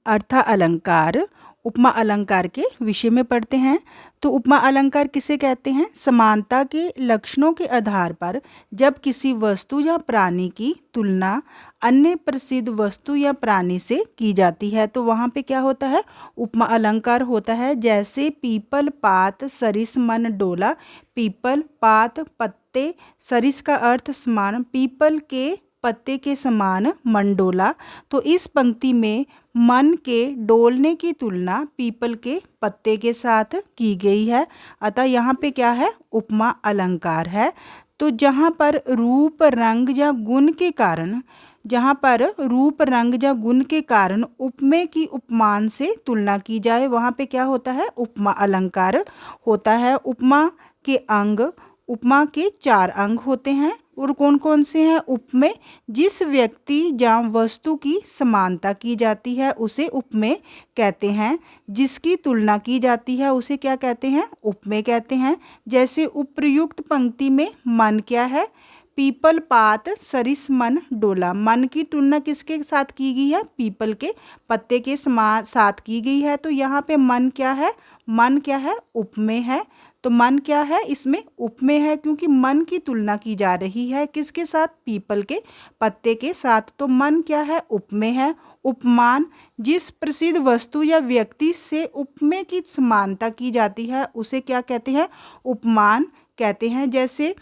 अर्था अलंकार उपमा अलंकार के विषय में पढ़ते हैं। तो उपमा अलंकार किसे कहते हैं? समानता के लक्षणों के आधार पर जब किसी वस्तु या प्राणी की तुलना अन्य प्रसिद्ध वस्तु या प्राणी से की जाती है तो वहाँ पे क्या होता है? उपमा अलंकार होता है। जैसे पीपल पात सरिस मन डोला। पीपल पात पत्ते, सरिस का अर्थ समान, पीपल के पत्ते के समान मन डोला। तो इस पंक्ति में मन के डोलने की तुलना पीपल के पत्ते के साथ की गई है, अतः यहाँ पे क्या है? उपमा अलंकार है। तो जहाँ पर रूप रंग या गुण के कारण उपमेय की उपमान से तुलना की जाए वहाँ पे क्या होता है? उपमा अलंकार होता है। उपमा के 4 अंग होते हैं और कौन कौन से हैं? उपमेय, जिस व्यक्ति या वस्तु की समानता की जाती है उसे उपमेय कहते हैं। जिसकी तुलना की जाती है उसे क्या कहते हैं? उपमेय कहते हैं। जैसे उपर्युक्त पंक्ति में मन क्या है? पीपल पात सरिस मन डोला। मन की तुलना किसके साथ की गई है? पीपल के पत्ते के साथ की गई है। तो यहाँ पे मन क्या है? मन क्या है? उपमेय है। तो मन क्या है? इसमें उपमेय है, क्योंकि मन की तुलना की जा रही है किसके साथ? पीपल के पत्ते के साथ। तो मन क्या है? उपमेय है। उपमान, जिस प्रसिद्ध वस्तु या व्यक्ति से उपमेय की समानता की जाती है उसे क्या कहते हैं? उपमान कहते हैं। जैसे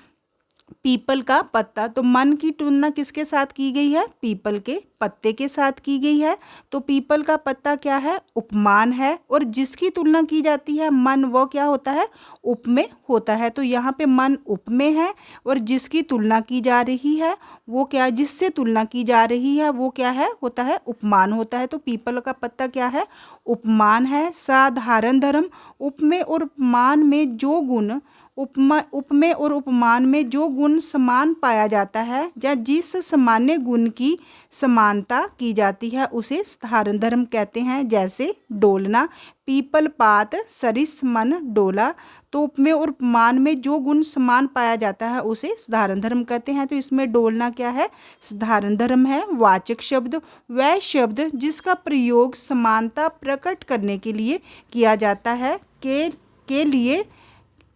पीपल का पत्ता, तो मन की तुलना किसके साथ की गई है? पीपल के पत्ते के साथ की गई है। तो पीपल का पत्ता क्या है? उपमान है। और जिसकी तुलना की जाती है मन, वो क्या होता है? उपमेय होता है। तो यहाँ पे मन उपमेय है और जिसकी तुलना की जा रही है वो क्या? जिससे तुलना की जा रही है वो क्या है? होता है उपमान होता है। तो पीपल का पत्ता क्या है? उपमान है। साधारण धर्म, उपमेय और उपमान में जो गुण उपमेय और उपमान में जो गुण समान पाया जाता है या जिस सामान्य गुण की समानता की जाती है उसे साधारण धर्म कहते हैं। जैसे डोलना, पीपल पात सरिस मन डोला। तो उपमेय और उपमान में जो गुण समान पाया जाता है उसे साधारण धर्म कहते हैं। तो इसमें डोलना क्या है? साधारण धर्म है। वाचक शब्द, वह शब्द जिसका प्रयोग समानता प्रकट करने के लिए किया जाता है के लिए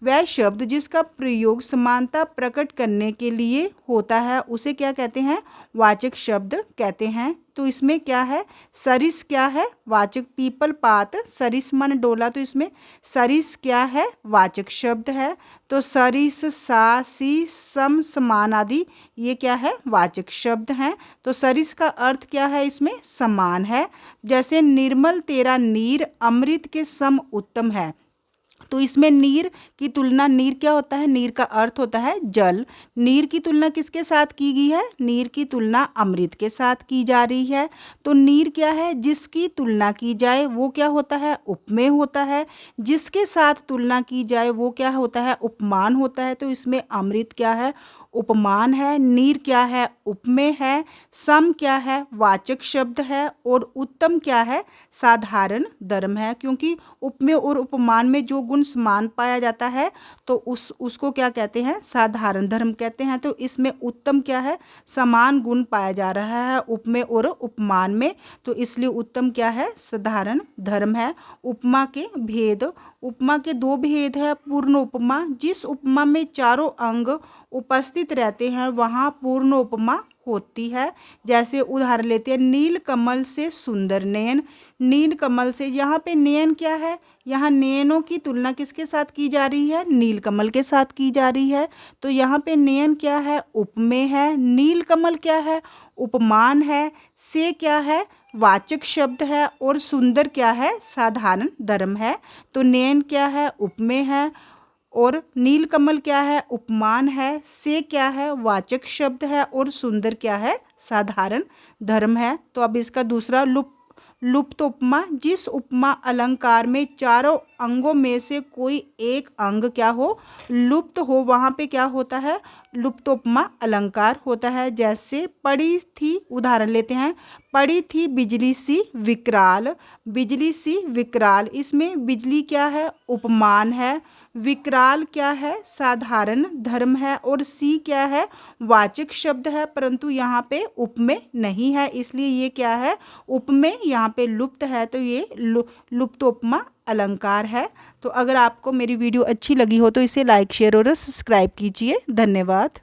वह शब्द जिसका प्रयोग समानता प्रकट करने के लिए होता है उसे क्या कहते हैं? वाचक शब्द कहते हैं। तो इसमें क्या है? सरिस क्या है? वाचक। पीपल पात सरिस मन डोला, तो इसमें सरिस क्या है? वाचक शब्द है। तो सरिस, सा, सी, सम, समान आदि ये क्या है? वाचक शब्द हैं। तो सरिस का अर्थ क्या है? इसमें समान है। जैसे निर्मल तेरा नीर अमृत के सम उत्तम है। तो इसमें नीर की तुलना, नीर क्या होता है? नीर का अर्थ होता है जल। नीर की तुलना किसके साथ की गई है? नीर की तुलना अमृत के साथ की जा रही है। तो नीर क्या है? जिसकी तुलना की जाए वो क्या होता है? उपमेय होता है। जिसके साथ तुलना की जाए वो क्या होता है? उपमान होता है। तो इसमें अमृत क्या है? उपमान है। नीर क्या है? उपमेय है। सम क्या है? वाचक शब्द है। और उत्तम क्या है? साधारण धर्म है। क्योंकि उपमेय और उपमान में जो गुण समान पाया जाता है तो उसको क्या कहते हैं? साधारण धर्म कहते हैं। तो इसमें उत्तम क्या है? समान गुण पाया जा रहा है उपमेय और उपमान में, तो इसलिए उत्तम क्या है? साधारण धर्म है। उपमा के भेद, उपमा के 2 भेद है। पूर्ण उपमा, जिस उपमा में चारों अंग उपस्थित रहते हैं वहाँ पूर्ण उपमा होती है। जैसे उदाहरण लेते हैं, नील कमल से सुंदर नयन। नील कमल से, यहाँ पे नयन क्या है? यहाँ नयनों की तुलना किसके साथ की जा रही है? नील कमल के साथ की जा रही है। तो यहाँ पे नयन क्या है? उपमेय है। नील कमल क्या है? उपमान है। से क्या है? वाचक शब्द है। और सुंदर क्या है? साधारण धर्म है। तो नयन क्या है? उपमेय है। और नीलकमल क्या है? उपमान है। से क्या है? वाचक शब्द है। और सुंदर क्या है? साधारण धर्म है। तो अब इसका दूसरा लुप्त उपमा, जिस उपमा अलंकार में चारों अंगों में से कोई एक अंग क्या हो? लुप्त हो, वहाँ पे क्या होता है? लुप्तोपमा अलंकार होता है। जैसे पड़ी थी, उदाहरण लेते हैं, पड़ी थी बिजली सी विकराल, बिजली सी विकराल, इसमें बिजली क्या है, उपमान है, विकराल क्या है, साधारण धर्म है, और सी क्या है, वाचक शब्द है, परंतु यहाँ पे उपमेय नहीं है, इसलिए ये क्या है, उपमेय यहाँ पे लुप्त है, तो ये लुप्तोपमा अलंकार है। तो अगर आपको मेरी वीडियो अच्छी लगी हो तो इसे लाइक शेयर और सब्सक्राइब कीजिए। धन्यवाद।